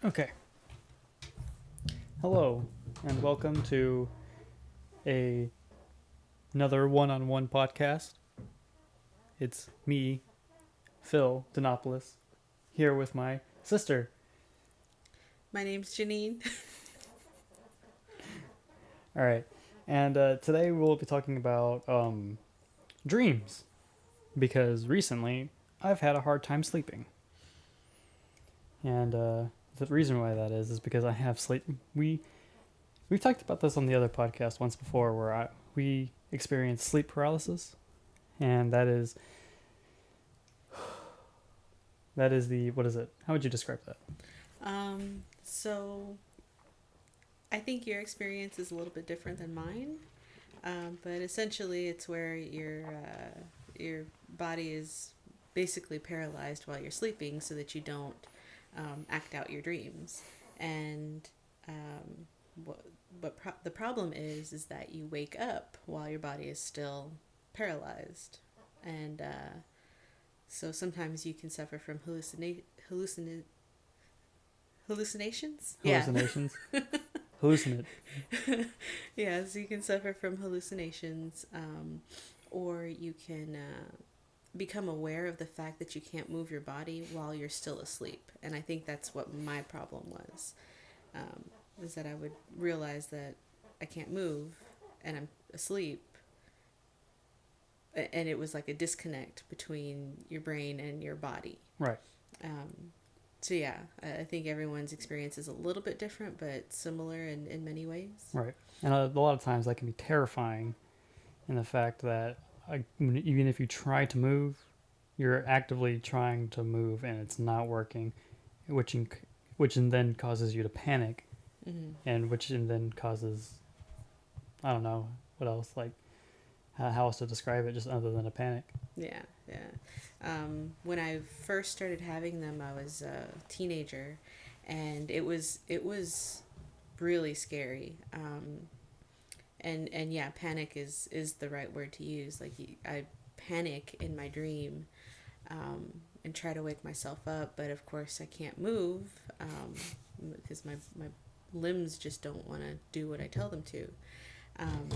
Okay. Hello, and welcome to a another one-on-one podcast. It's me, Phil Denopoulos, here with my sister. My name's Janine. All right, and today we'll be talking about dreams because recently I've had a hard time sleeping, and the reason why that is because I have sleep. We've talked about this on the other podcast once before, where we experience sleep paralysis, and that is the what is it? How would you describe that? So I think your experience is a little bit different than mine, but essentially it's where your body is basically paralyzed while you're sleeping, so that you don't act out your dreams. And what the problem is that you wake up while your body is still paralyzed, and so sometimes you can suffer from hallucinations. Hallucinations. Hallucinate. Yeah, so you can suffer from hallucinations, or you can become aware of the fact that you can't move your body while you're still asleep. And I think that's what my problem was, is that I would realize that I can't move and I'm asleep, and it was like a disconnect between your brain and your body. Right. So yeah, I think everyone's experience is a little bit different, but similar in many ways. Right. And a lot of times that can be terrifying in the fact that even if you try to move, you're actively trying to move and it's not working, which then causes you to panic, and which then causes, I don't know what else, like how else to describe it, just other than a panic. Yeah, yeah. When I first started having them, I was a teenager, and it was really scary. And yeah, panic is the right word to use. Like, I panic in my dream, and try to wake myself up, but of course I can't move, because my limbs just don't want to do what I tell them to. Um,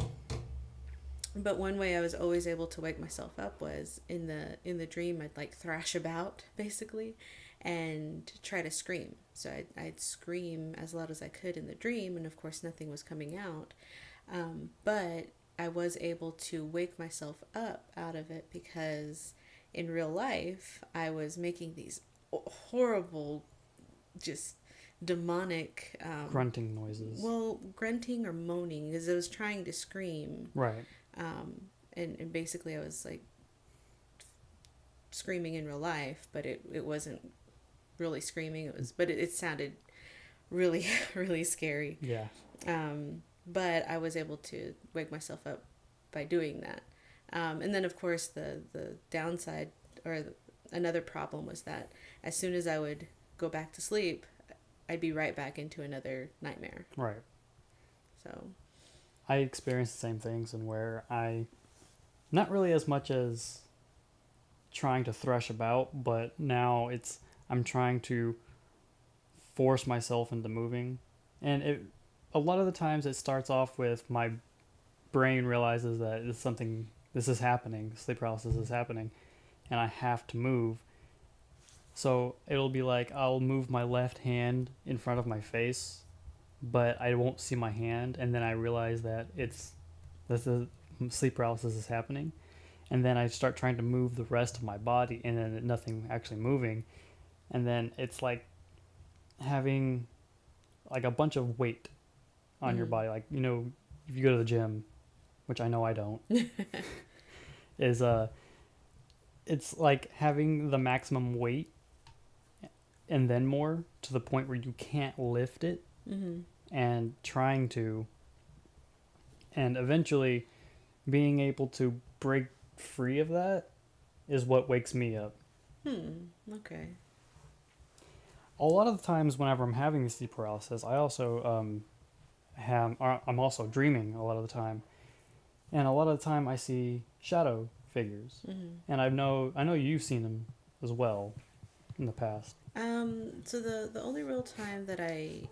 but one way I was always able to wake myself up was in the dream. I'd like thrash about basically, and try to scream. So I'd scream as loud as I could in the dream, and of course nothing was coming out. But I was able to wake myself up out of it, because in real life I was making these horrible, just demonic, Grunting noises. well, grunting or moaning, because I was trying to scream. Right. And basically I was like screaming in real life, but it wasn't really screaming. It sounded really really scary. Yeah. But I was able to wake myself up by doing that. And then of course the downside, or another problem, was that as soon as I would go back to sleep, I'd be right back into another nightmare. Right. So I experienced the same things, and where not really as much as trying to thresh about, but now I'm trying to force myself into moving, and a lot of the times it starts off with my brain realizes that this is happening, sleep paralysis is happening, and I have to move. So it'll be like I'll move my left hand in front of my face, but I won't see my hand, and then I realize that this is sleep paralysis is happening, and then I start trying to move the rest of my body, and then nothing actually moving, and then it's like having like a bunch of weight on your body, like, if you go to the gym, which I know I don't, is it's like having the maximum weight and then more, to the point where you can't lift it, and trying to, and eventually being able to break free of that is what wakes me up. Okay. A lot of the times whenever I'm having this sleep paralysis, I also I'm also dreaming a lot of the time, and a lot of the time I see shadow figures, and I know you've seen them as well. in the past? So the only real time that I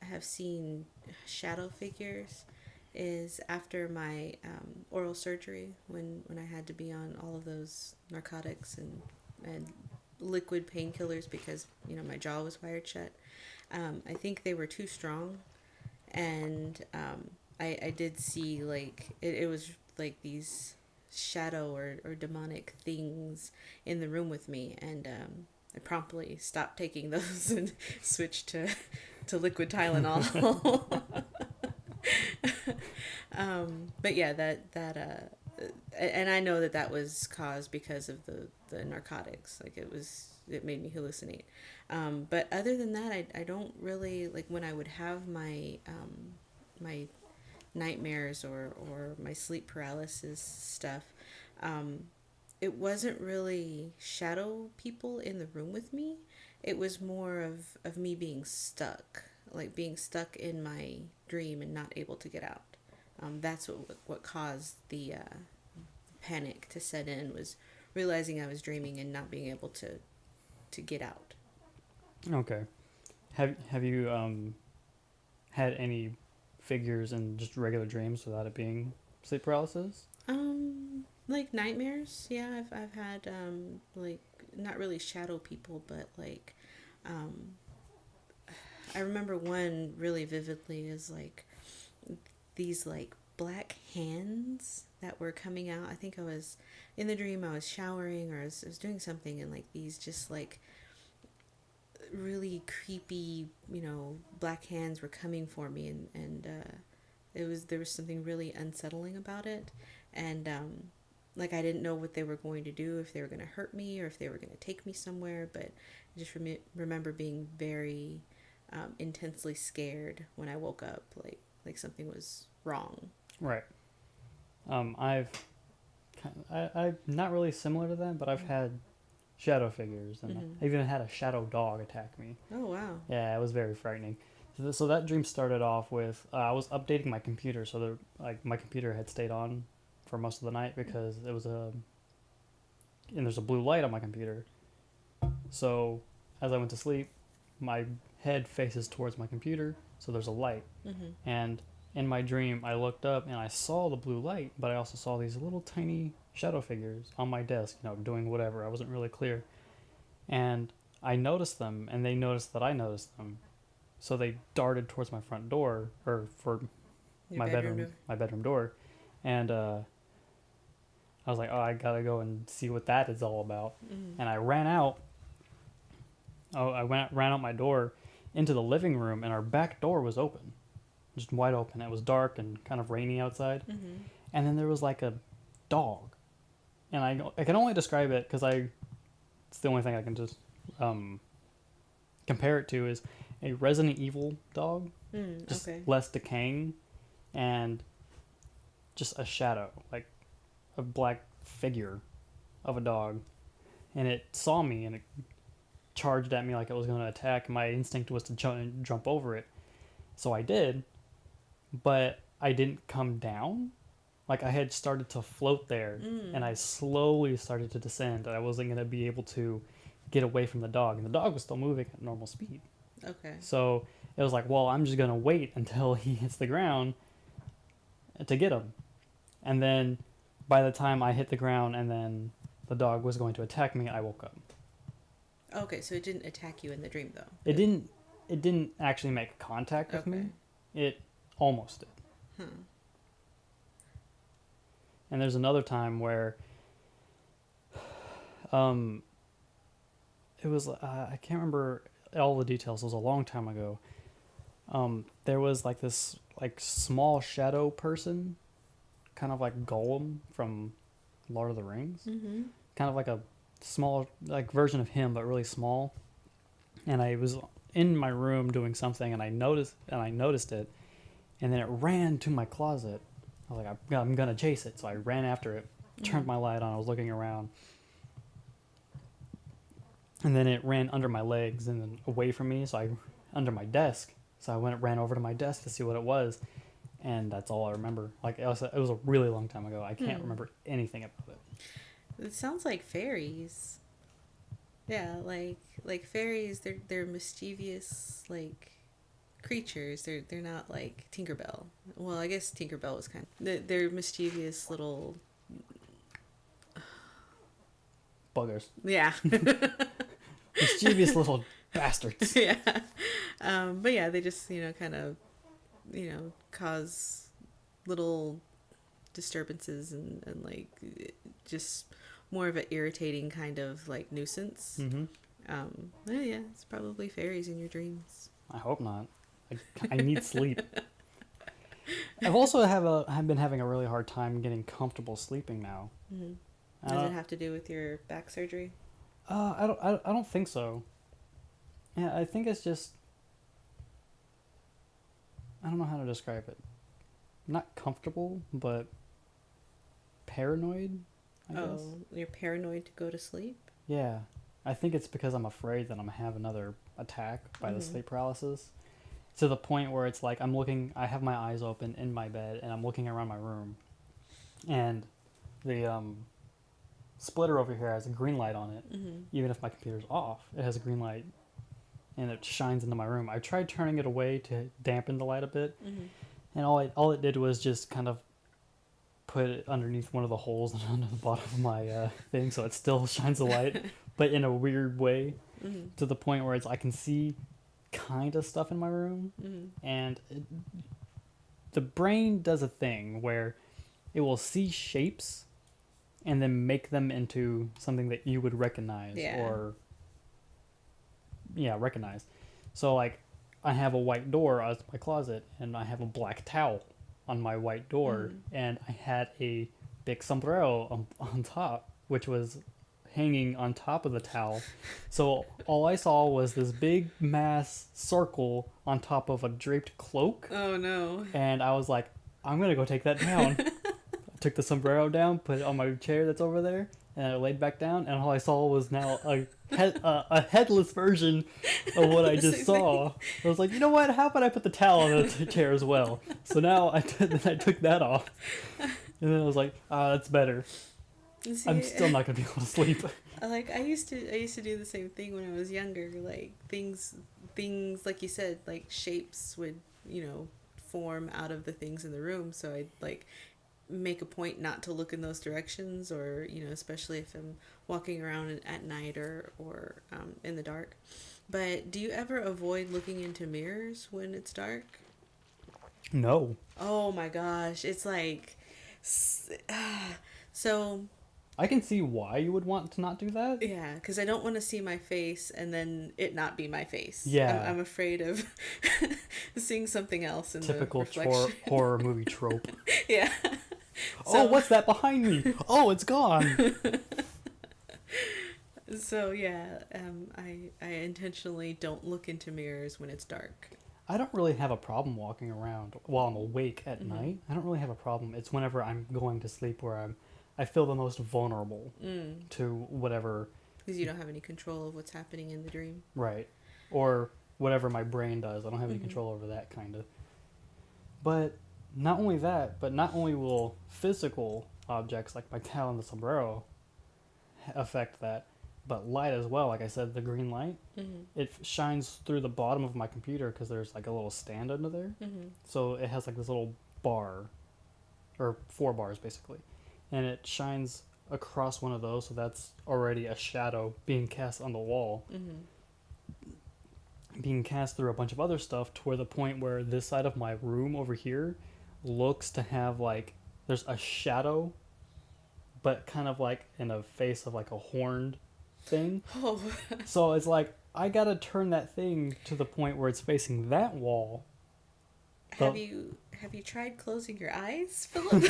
have seen shadow figures is after my oral surgery when I had to be on all of those narcotics and liquid painkillers because my jaw was wired shut. I think they were too strong, and I did see like it was like these shadow or demonic things in the room with me, and I promptly stopped taking those and switched to liquid Tylenol. But yeah, and I know that was caused because of the narcotics. Like it made me hallucinate. But other than that, I don't really like when I would have my nightmares or my sleep paralysis stuff. Um, it wasn't really shadow people in the room with me. It was more of me being stuck, like being stuck in my dream and not able to get out. That's what caused the panic to set in, was realizing I was dreaming and not being able to get out. Okay. Have you had any figures in just regular dreams without it being sleep paralysis? Like nightmares. Yeah, I've had like not really shadow people, but like um I remember one really vividly is like these like black hands that were coming out. I think I was in the dream, I was showering or I was doing something, and like these just like really creepy, black hands were coming for me, and there was something really unsettling about it, and like I didn't know what they were going to do, if they were going to hurt me or if they were going to take me somewhere, but I just remember being very intensely scared when I woke up, like something was wrong. Right. I've I'm not really similar to that, but I've had shadow figures, and I even had a shadow dog attack me. Oh wow. Yeah, it was very frightening. So that dream started off with I was updating my computer, so like my computer had stayed on for most of the night because it was and there's a blue light on my computer. So as I went to sleep, my head faces towards my computer, so there's a light. And in my dream, I looked up and I saw the blue light, but I also saw these little tiny shadow figures on my desk, doing whatever. I wasn't really clear. And I noticed them, and they noticed that I noticed them. So they darted towards my front door, or for my bedroom door. And I was like, oh, I gotta go and see what that is all about. And I ran out. Ran out my door into the living room, and our back door was open, just wide open. It was dark and kind of rainy outside. And then there was like a dog, and I can only describe it because it's the only thing I can just compare it to is a Resident Evil dog, just less decaying, and just a shadow, like a black figure of a dog, and it saw me and it charged at me like it was going to attack. My instinct was to jump over it, so I did, but I didn't come down. Like I had started to float there, and I slowly started to descend. I wasn't going to be able to get away from the dog, and the dog was still moving at normal speed. Okay. So it was like, well, I'm just going to wait until he hits the ground to get him. And then by the time I hit the ground and then the dog was going to attack me, I woke up. Okay, so it didn't attack you in the dream though. It didn't actually make contact with me. It almost did. And there's another time where it was I can't remember all the details. It was a long time ago. There was like this like small shadow person, kind of like Gollum from Lord of the Rings. Kind of like a small like version of him, but really small. And I was in my room doing something, and I noticed it, and then it ran to my closet. I was like, I'm gonna chase it, so I ran after it, turned my light on. I was looking around, and then it ran under my legs and then away from me. So under my desk. So I ran over to my desk to see what it was, and that's all I remember. Like it was a really long time ago. I can't remember anything about it. It sounds like fairies. Yeah, like fairies, they're mischievous like creatures. They're not like Tinkerbell. Well, I guess Tinkerbell was kind of they're mischievous little Buggers. yeah. Mischievous little bastards. Yeah. But yeah, they just, kind of, cause little disturbances and like just more of an irritating kind of like nuisance. Mm-hmm. Yeah, it's probably fairies in your dreams. I hope not. I need sleep. I've been having a really hard time getting comfortable sleeping now. Mm-hmm. I Does it don't, have to do with your back surgery? I don't think so. Yeah, I think it's just, I don't know how to describe it. Not comfortable, but paranoid, I guess. You're paranoid to go to sleep? Yeah. I think it's because I'm afraid that I'm gonna have another attack by the Mm-hmm. sleep paralysis. To the point where it's like I have my eyes open in my bed and I'm looking around my room, and the splitter over here has a green light on it. Mm-hmm. Even if my computer's off, it has a green light, and it shines into my room. I tried turning it away to dampen the light a bit, Mm-hmm. and all it did was just kind of put it underneath one of the holes under the bottom of my thing, so it still shines the light, but in a weird way, Mm-hmm. to the point where I can see kind of stuff in my room, Mm-hmm. and the brain does a thing where it will see shapes and then make them into something that you would recognize Yeah. or recognize. So like I have a white door as my closet and I have a black towel on my white door, and I had a big sombrero on top, which was hanging on top of the towel. So all I saw was this big mass circle on top of a draped cloak, Oh no. and I was like, I'm gonna go take that down. I took the sombrero down, put it on my chair that's over there, and I laid back down, and all I saw was now a headless version of what I just saw. I was like, you know what? How about I put the towel on the chair as well? So now I took that off, and then I was like, that's better. See, I'm still not gonna be able to sleep. like I used to do the same thing when I was younger. Like things like you said, like shapes would, form out of the things in the room. So I'd like make a point not to look in those directions, or especially if I'm walking around at night or in the dark. But do you ever avoid looking into mirrors when it's dark? No. Oh my gosh, it's like so. I can see why you would want to not do that. Yeah, because I don't want to see my face and then it not be my face. Yeah. I'm afraid of seeing something else in Typical the reflection. horror movie trope. Yeah. Oh, what's that behind me? Oh, it's gone. So yeah, I intentionally don't look into mirrors when it's dark. I don't really have a problem walking around while I'm awake at night. I don't really have a problem. It's whenever I'm going to sleep where I feel the most vulnerable to whatever. Because you don't have any control of what's happening in the dream. Right. Or whatever my brain does. I don't have any control over that, kind of. But not only that, but not only will physical objects like my towel and the sombrero affect that, but light as well. Like I said, the green light, it shines through the bottom of my computer because there's like a little stand under there. So it has like this little bar, or 4 bars basically. And it shines across one of those, so that's already a shadow being cast on the wall. Being cast through a bunch of other stuff to where the point where this side of my room over here looks to have like, there's a shadow, but kind of like in a face of like a horned thing. Oh. So it's like, I gotta turn that thing to the point where it's facing that wall. Have you tried closing your eyes, Philip?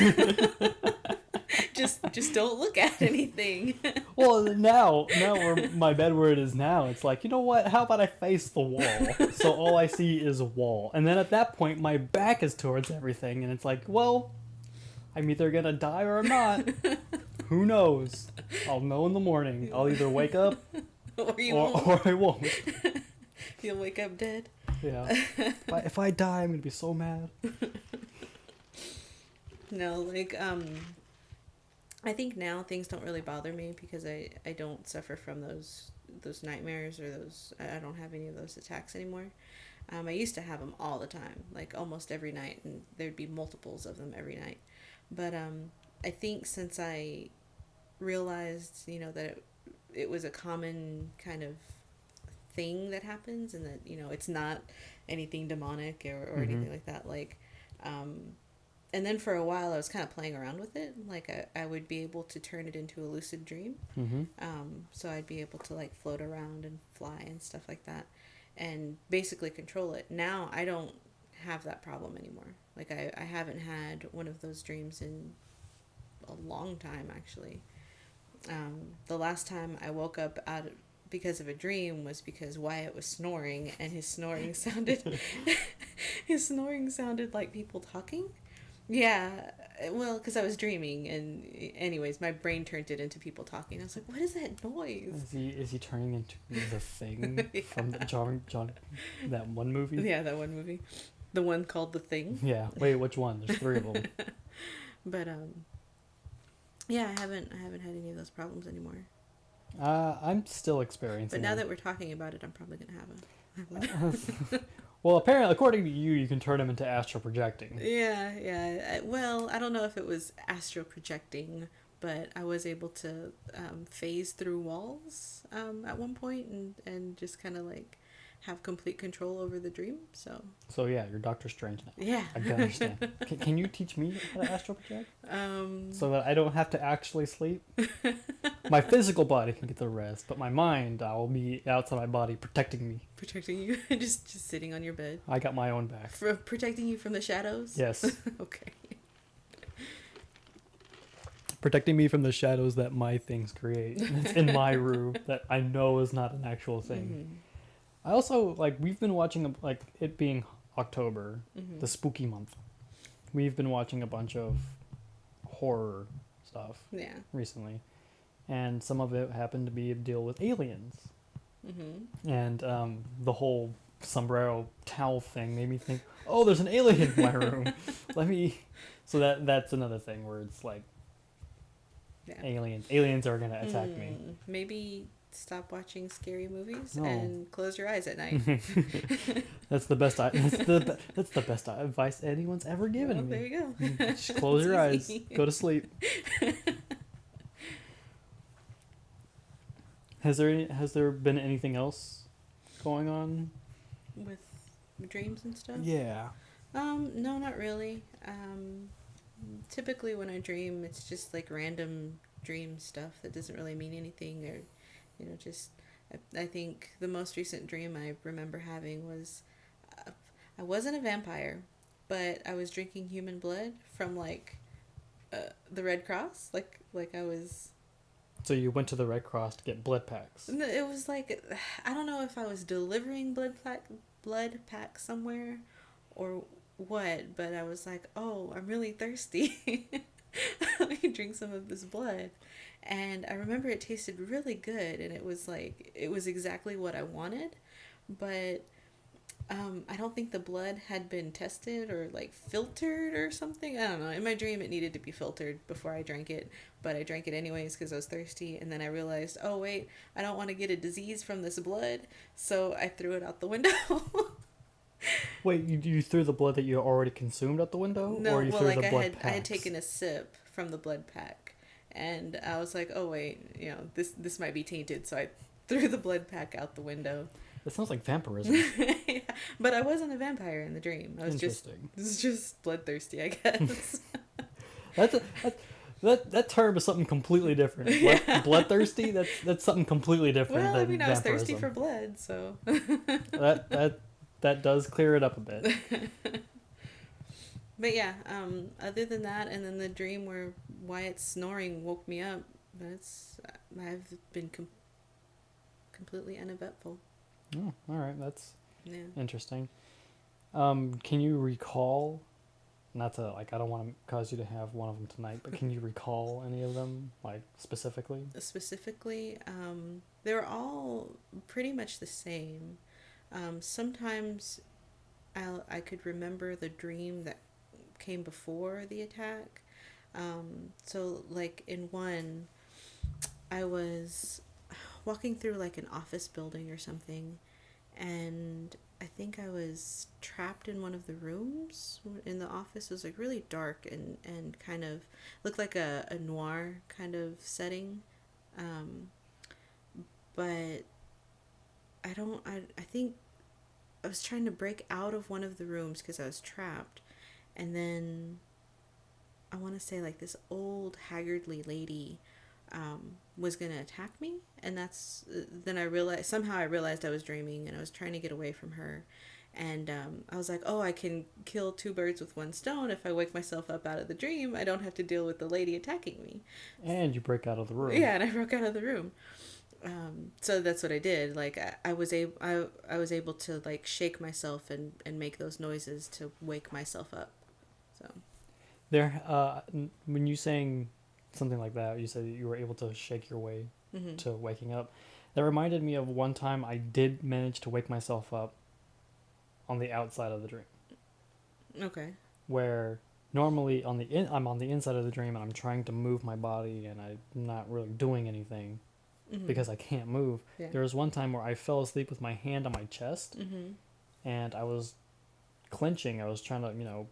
just don't look at anything. Well, now where my bed where it is now, it's like, you know what? How about I face the wall? So all I see is a wall. And then at that point, my back is towards everything. And it's like, well, I'm either going to die or I'm not. Who knows? I'll know in the morning. I'll either wake up or I won't. You'll wake up dead. Yeah. If I die, I'm going to be so mad. No, like, I think now things don't really bother me because I don't suffer from those those nightmares or those. I don't have any of those attacks anymore. I used to have them all the time, like almost every night, and there'd be multiples of them every night. But I think since I realized, that it was a common kind of thing that happens, and that it's not anything demonic or anything like that. Like, and then for a while I was kind of playing around with it. Like I would be able to turn it into a lucid dream. So I'd be able to like float around and fly and stuff like that, and basically control it. Now I don't have that problem anymore. Like I haven't had one of those dreams in a long time, actually. The last time I woke up out because of a dream was because Wyatt was snoring, and his snoring sounded his snoring sounded like people talking. Yeah, well, because I was dreaming, and anyways, my brain turned it into people talking. I was like, "What is that noise?" Is he turning into the Thing from the John that one movie? Yeah, that one movie, the one called The Thing. Yeah. Wait, which one? There's 3 of them. But yeah, I haven't had any of those problems anymore. I'm still experiencing. But now that we're talking about it, I'm probably gonna have one. Well, apparently, according to you, you can turn them into astral projecting. Yeah. Well, I don't know if it was astral projecting, but I was able to phase through walls at one point and just kind of like have complete control over the dream. So yeah, you're Doctor Strange now. Yeah. I can understand. Can you teach me how to astral project? So that I don't have to actually sleep? My physical body can get the rest, but my mind, I will be outside my body protecting me. Protecting you? just sitting on your bed? I got my own back. Protecting you from the shadows? Yes. Okay. Protecting me from the shadows that my things create. It's in my room that I know is not an actual thing. Mm-hmm. I also, we've been watching, it being October, the spooky month. We've been watching a bunch of horror stuff recently. And some of it happened to be a deal with aliens. And the whole sombrero towel thing made me think, oh, there's an alien in my room. So that's another thing where it's like, aliens are going to attack me. Maybe stop watching scary movies and close your eyes at night. That's the best. That's the best advice anyone's ever given me. There you go. Just close your eyes. Go to sleep. Has there been anything else going on with dreams and stuff? Yeah. No, not really. Typically when I dream, it's just like random dream stuff that doesn't really mean anything, or just I think the most recent dream I remember having was I wasn't a vampire, but I was drinking human blood from the Red Cross, like I was. So you went to the Red Cross to get blood packs. It was like, I don't know if I was delivering blood packs somewhere or what, but I was like, oh, I'm really thirsty. Let me drink some of this blood. And I remember it tasted really good, and it was exactly what I wanted, but I don't think the blood had been tested or filtered or something. I don't know. In my dream, it needed to be filtered before I drank it, but I drank it anyways because I was thirsty. And then I realized, oh wait, I don't want to get a disease from this blood, so I threw it out the window. Wait, you threw the blood that you already consumed out the window? No, or you threw the blood packs? I had taken a sip from the blood pack, and I was like, oh wait, this might be tainted, so I threw the blood pack out the window. That sounds like vampirism. Yeah, but I wasn't a vampire in the dream. I was just bloodthirsty, I guess. That term is something completely different. Bloodthirsty. That's something completely different. Well, than I mean, I was vampirism. thirsty for blood, so. That does clear it up a bit. But yeah, other than that, and then the dream where Wyatt's snoring woke me up. I've been completely uneventful. Oh, all right, that's interesting. Yeah. Can you recall? Not to I don't want to cause you to have one of them tonight, but can you recall any of them specifically? Specifically, they were all pretty much the same. Sometimes I could remember the dream that came before the attack. So in one, I was, walking through like an office building or something, and I think I was trapped in one of the rooms in the office. It was like really dark and kind of looked like a noir kind of setting. Um, but I think I was trying to break out of one of the rooms because I was trapped. And then I want to say like this old haggardly lady was going to attack me. And that's, then I realized, somehow I realized I was dreaming and I was trying to get away from her. And I was like, oh, I can kill two birds with one stone. If I wake myself up out of the dream, I don't have to deal with the lady attacking me. And you break out of the room. Yeah, and I broke out of the room. So that's what I did. Like I was able to like shake myself and make those noises to wake myself up. So There, when you saying something like that, you said you were able to shake your way to waking up. That reminded me of one time I did manage to wake myself up on the outside of the dream. Okay. Where normally I'm on the inside of the dream and I'm trying to move my body and I'm not really doing anything because I can't move. Yeah. There was one time where I fell asleep with my hand on my chest and I was clenching. I was trying to,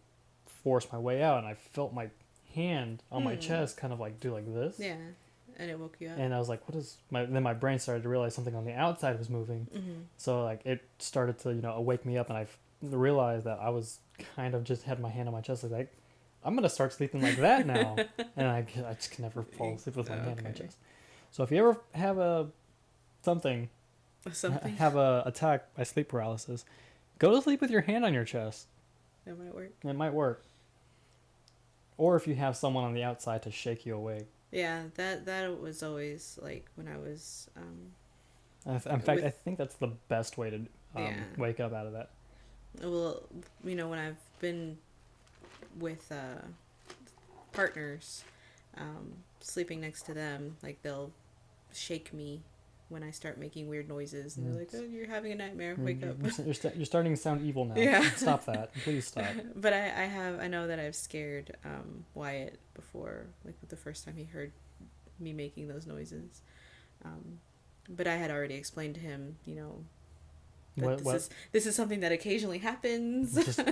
force my way out, and I felt my hand on my chest kind of like do like this. Yeah. And it woke you up. And I was like, what is then my brain started to realize something on the outside was moving. So like it started to, wake me up, and I realized that I was kind of just had my hand on my chest like I'm going to start sleeping like that now. And I just can never fall asleep with my hand on my chest. So if you ever have something have a attack by sleep paralysis, go to sleep with your hand on your chest. That might work. It might work. Or if you have someone on the outside to shake you awake. Yeah, that was always like when I was. In fact, I think that's the best way to wake up out of that. Well, when I've been with partners, sleeping next to them, like they'll shake me when I start making weird noises, and they're like, "Oh, you're having a nightmare. Wake up." You're starting to sound evil now. Yeah. Stop that. Please stop. But I know that I've scared Wyatt before, like the first time he heard me making those noises. But I had already explained to him, that this is something that occasionally happens. Just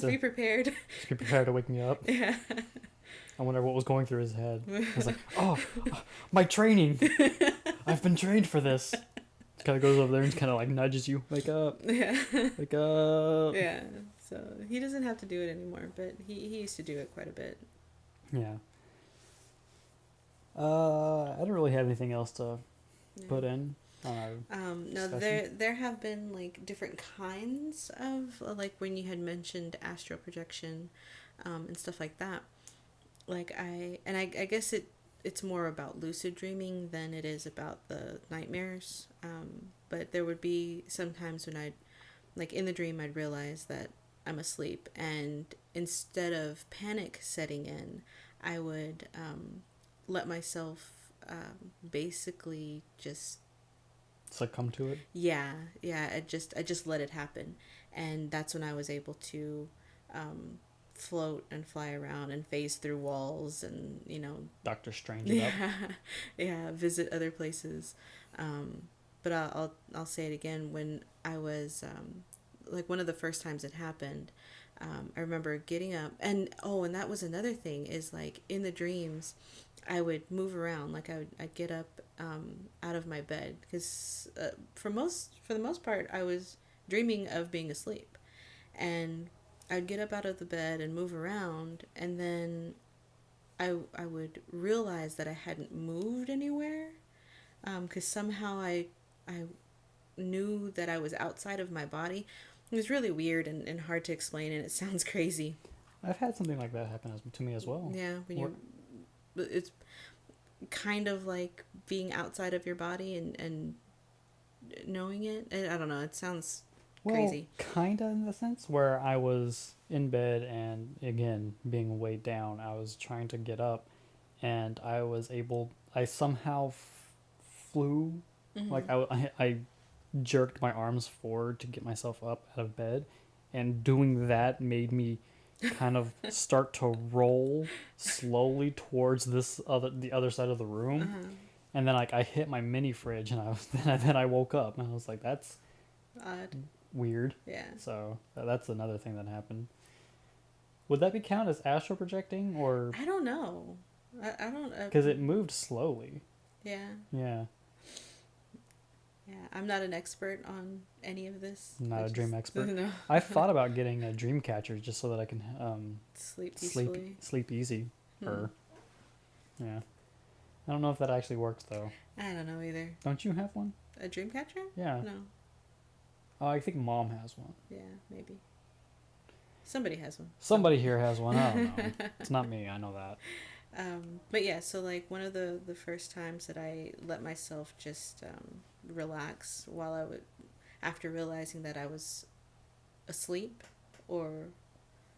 be prepared. Just be prepared to wake me up. Yeah. I wonder what was going through his head. I was like, oh, my training. I've been trained for this. Just kind of goes over there and kind of like nudges you. Wake up. Yeah. Wake up. Yeah. So he doesn't have to do it anymore, but he used to do it quite a bit. Yeah. I don't really have anything else to put in. No, there have been like different kinds of like when you had mentioned astral projection, and stuff like that. Like I guess it's more about lucid dreaming than it is about the nightmares. But there would be sometimes when I'd like in the dream I'd realize that I'm asleep, and instead of panic setting in, I would let myself basically just succumb to it. Yeah. I just let it happen, and that's when I was able to float and fly around and phase through walls and Doctor Strange it up. Visit other places. But I'll say it again. When I was like one of the first times it happened, I remember getting up and that was another thing is like in the dreams I would move around. Like I'd get up out of my bed because for the most part I was dreaming of being asleep, and I'd get up out of the bed and move around, and then I would realize that I hadn't moved anywhere, because somehow I knew that I was outside of my body. It was really weird and hard to explain, and it sounds crazy. I've had something like that happen to me as well. Yeah, it's kind of like being outside of your body and knowing it. I don't know. It sounds crazy. Kind of in the sense where I was in bed and, again, being weighed down. I was trying to get up, and I somehow flew. Mm-hmm. Like, I jerked my arms forward to get myself up out of bed, and doing that made me kind of start to roll slowly towards the other side of the room. Uh-huh. and then like I hit my mini fridge, and I was then I woke up, and I was like, that's Odd. weird. Yeah. So that's another thing that happened. Would that be count as astral projecting, or I don't know. I don't. because it moved slowly? Yeah. Yeah, Yeah. I'm not an expert on any of this. not a dream expert. No. I've thought about getting a dream catcher just so that I can Sleep peacefully. sleep easy. Hmm. Or yeah, I don't know if that actually works though. I don't know either. Don't you have one? A dream catcher? Yeah. No. Oh, I think Mom has one. Yeah, maybe. Somebody has one. Somebody here has one. I don't know. It's not me. I know that. But yeah, so like one of the first times that I let myself just relax while I would, after realizing that I was asleep or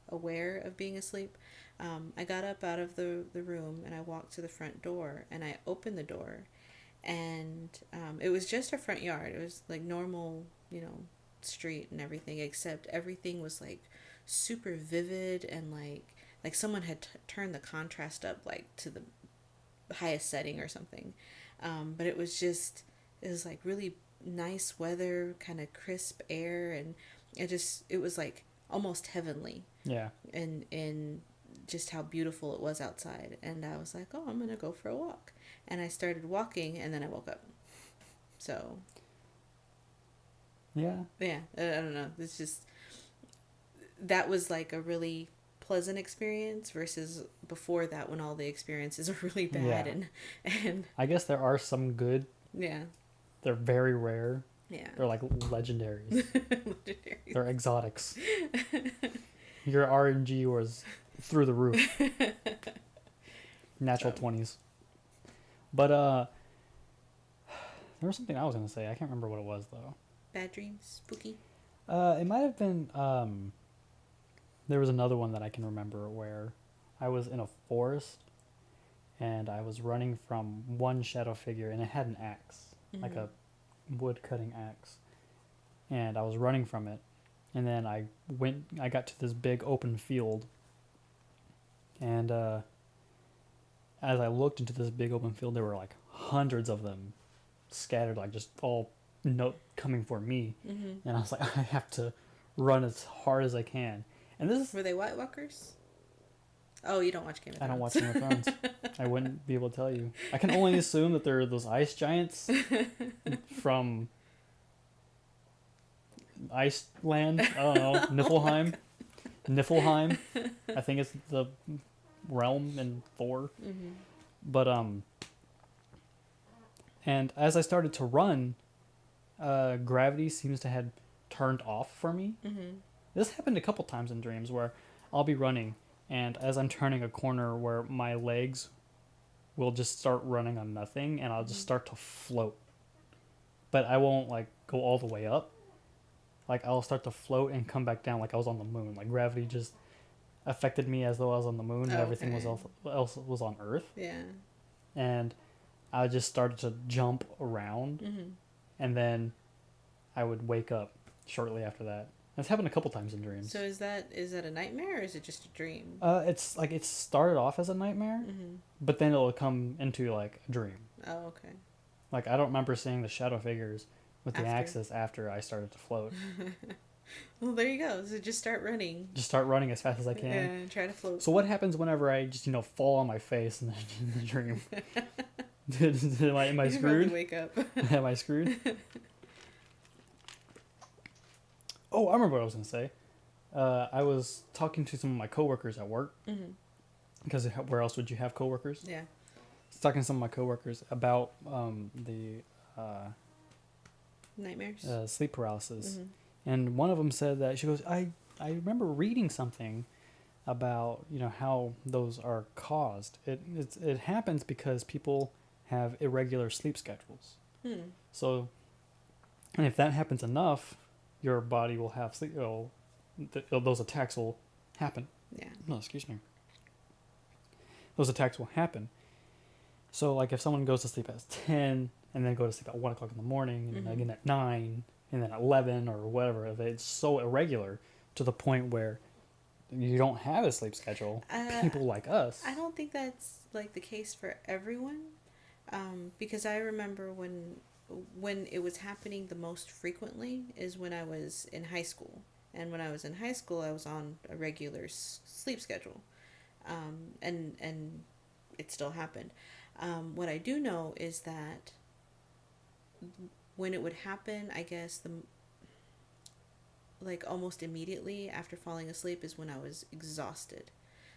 aware of being asleep, I got up out of the room and I walked to the front door and I opened the door, and it was just a front yard. It was like normal, street and everything, except everything was like super vivid and like someone had turned the contrast up like to the highest setting or something. But it was like really nice weather, kind of crisp air, and it was like almost heavenly. Yeah. And just how beautiful it was outside. And I was like, oh, I'm gonna go for a walk, and I started walking, and then I woke up. So Yeah. yeah, I don't know. It's just, that was like a really pleasant experience versus before that when all the experiences are really bad. Yeah. And I guess there are some good. yeah. They're very rare. Yeah. They're like legendaries. Legendary. They're exotics. Your RNG was through the roof. Natural 20s. But there was something I was gonna say. I can't remember what it was though. Bad dreams, spooky. It might have been there was another one that I can remember where I was in a forest and I was running from one shadow figure, and it had an axe, like a wood cutting axe. And I was running from it, and then I got to this big open field, and as I looked into this big open field, there were like hundreds of them scattered, like just all coming for me. And I was like, I have to run as hard as I can. And this is, Were they White Walkers? Oh, you don't watch Game of Thrones. I don't watch Game of Thrones. I wouldn't be able to tell you. I can only assume that they're those ice giants from Iceland. I don't know. Niflheim. I think it's the realm in Thor. But and as I started to run, gravity seems to have turned off for me. This happened a couple times in dreams where I'll be running, and as I'm turning a corner where my legs will just start running on nothing, and I'll just start to float. But I won't like go all the way up. Like I'll start to float and come back down like I was on the moon. Like gravity just affected me as though I was on the moon, and everything else was on Earth. Yeah. And I just started to jump around, and then I would wake up shortly after that. That's happened a couple times in dreams. So is that a nightmare, or is it just a dream? It's like it started off as a nightmare, but then it'll come into like a dream. Oh, okay. Like I don't remember seeing the shadow figures with the After. axes after I started to float. Well, there you go. So just start running. Just start running as fast as I can. Yeah, try to float. So what happens whenever I just fall on my face in the dream? am I You screwed? wake up. Am I screwed? Oh, I remember what I was gonna say. I was talking to some of my coworkers at work. Because where else would you have coworkers? Yeah. I was talking to some of my coworkers about the Nightmares. sleep paralysis, and one of them said that she goes, I remember reading something about how those are caused. It happens because people have irregular sleep schedules. So, and if that happens enough, your body will have sleep. Those attacks will happen. Yeah. No, excuse me. Those attacks will happen. So, like, if someone goes to sleep at 10 and then go to sleep at 1 o'clock in the morning, and again at 9, and then at 11 or whatever, if it's so irregular to the point where you don't have a sleep schedule, people like us. I don't think that's like the case for everyone. Because I remember when it was happening the most frequently is when I was in high school. And when I was in high school, I was on a regular sleep schedule. And it still happened. What I do know is that when it would happen, I guess like almost immediately after falling asleep is when I was exhausted.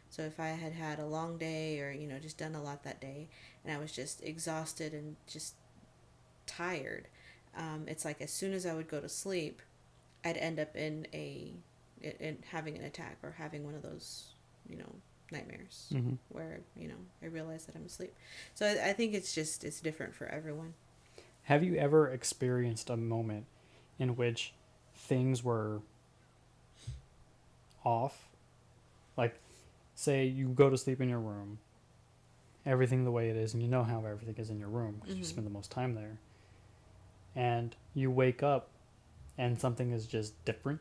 So if I had had a long day or just done a lot that day and I was just exhausted and just tired, it's like as soon as I would go to sleep, I'd end up in having an attack or having one of those nightmares Mm-hmm. where I realize that I'm asleep. So I think it's different for everyone. Have you ever experienced a moment in which things were off? Like, say you go to sleep in your room, everything the way it is, and you know how everything is in your room because you spend the most time there. And you wake up and something is just different,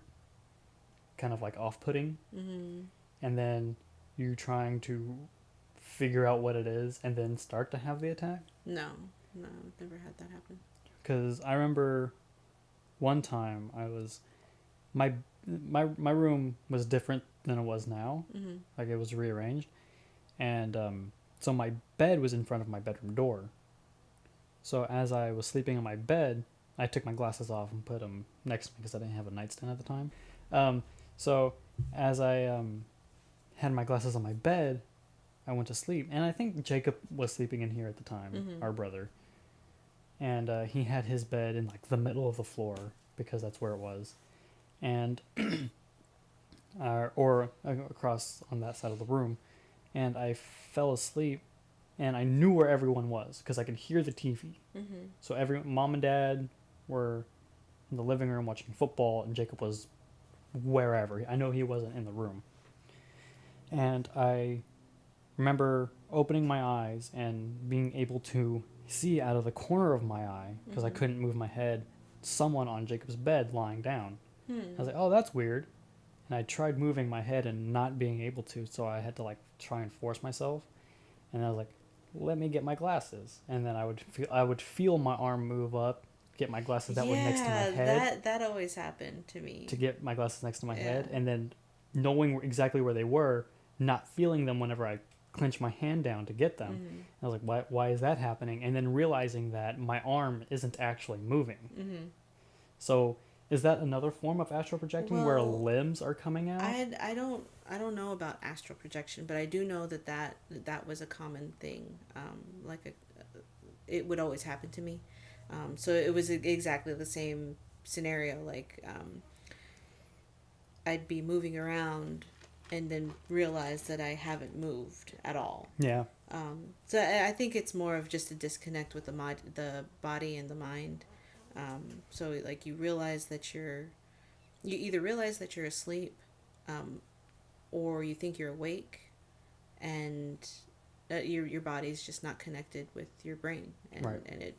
kind of like off-putting. And then you trying to figure out what it is and then start to have the attack. No, I've never had that happen. Because I remember one time my room was different than it was now. Like it was rearranged. And so my bed was in front of my bedroom door. So as I was sleeping on my bed, I took my glasses off and put them next to me because I didn't have a nightstand at the time. So as I had my glasses on my bed, I went to sleep. And I think Jacob was sleeping in here at the time, our brother. And he had his bed in like the middle of the floor because that's where it was. And or across on that side of the room. And I fell asleep and I knew where everyone was because I could hear the TV. So mom and dad were in the living room watching football and Jacob was wherever. I know he wasn't in the room. And I remember opening my eyes and being able to see out of the corner of my eye because I couldn't move my head someone on Jacob's bed lying down. I was like, oh, that's weird. And I tried moving my head and not being able to, so I had to like try and force myself. And I was like, let me get my glasses. And then I would feel my arm move up, get my glasses that were next to my head. That always happened to me. To get my glasses next to my head, and then knowing exactly where they were, not feeling them whenever I clenched my hand down to get them. I was like, why is that happening? And then realizing that my arm isn't actually moving. So is that another form of astral projecting where limbs are coming out? I don't know about astral projection, but I do know that was a common thing. It would always happen to me. So it was exactly the same scenario. Like I'd be moving around and then realize that I haven't moved at all. Yeah. So I think it's more of just a disconnect with the body and the mind. So like you either realize that you're asleep, or you think you're awake, and your body's just not connected with your brain, and and it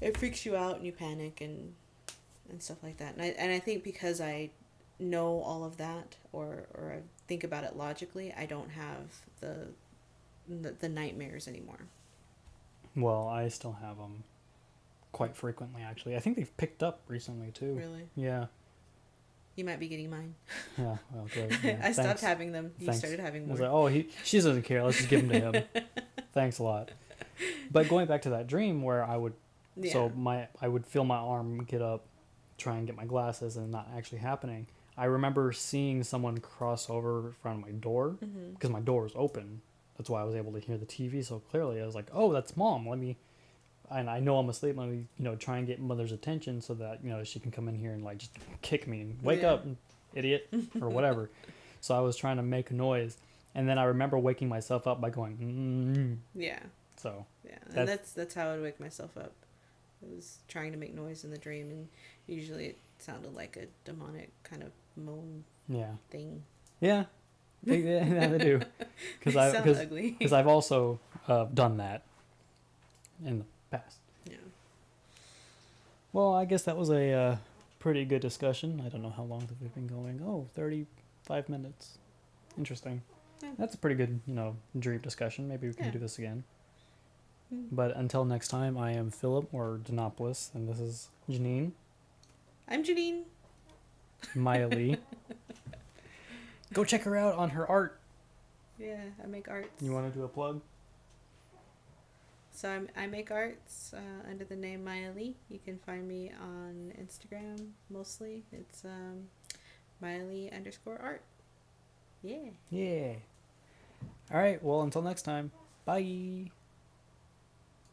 it freaks you out and you panic and stuff like that. And I think because I know all of that or I think about it logically, I don't have the nightmares anymore. Well, I still have them quite frequently, actually. I think they've picked up recently, too. Really? Yeah. You might be getting mine. Yeah, well, great. Yeah. I stopped having them. You started having more. I was like, she doesn't care. Let's just give them to him. Thanks a lot. But going back to that dream where I would, I would feel my arm get up, try and get my glasses, and not actually happening. I remember seeing someone cross over in front of my door because my door was open. That's why I was able to hear the TV so clearly. I was like, oh, that's Mom. And I know I'm asleep. Let me, try and get Mother's attention so that, she can come in here and like just kick me and wake up, idiot, or whatever. So I was trying to make a noise. And then I remember waking myself up by going, Yeah. So. Yeah. And that's how I would wake myself up. I was trying to make noise in the dream, and usually it sounded like a demonic kind of moan thing. Yeah. Yeah, they do. Because I've also done that in the past. Yeah. Well, I guess that was a pretty good discussion. I don't know how long we've been going. 35 minutes. Interesting. Yeah. That's a pretty good, dream discussion. Maybe we can do this again. But until next time, I am Philip or Denopolis, and this is Janine, I'm Janine. Maya Lee. Go check her out on her art. Yeah, I make arts. You want to do a plug? So I make arts under the name Maya Lee. You can find me on Instagram mostly. It's Maya Lee _art. Yeah. Yeah. All right. Well, until next time. Bye.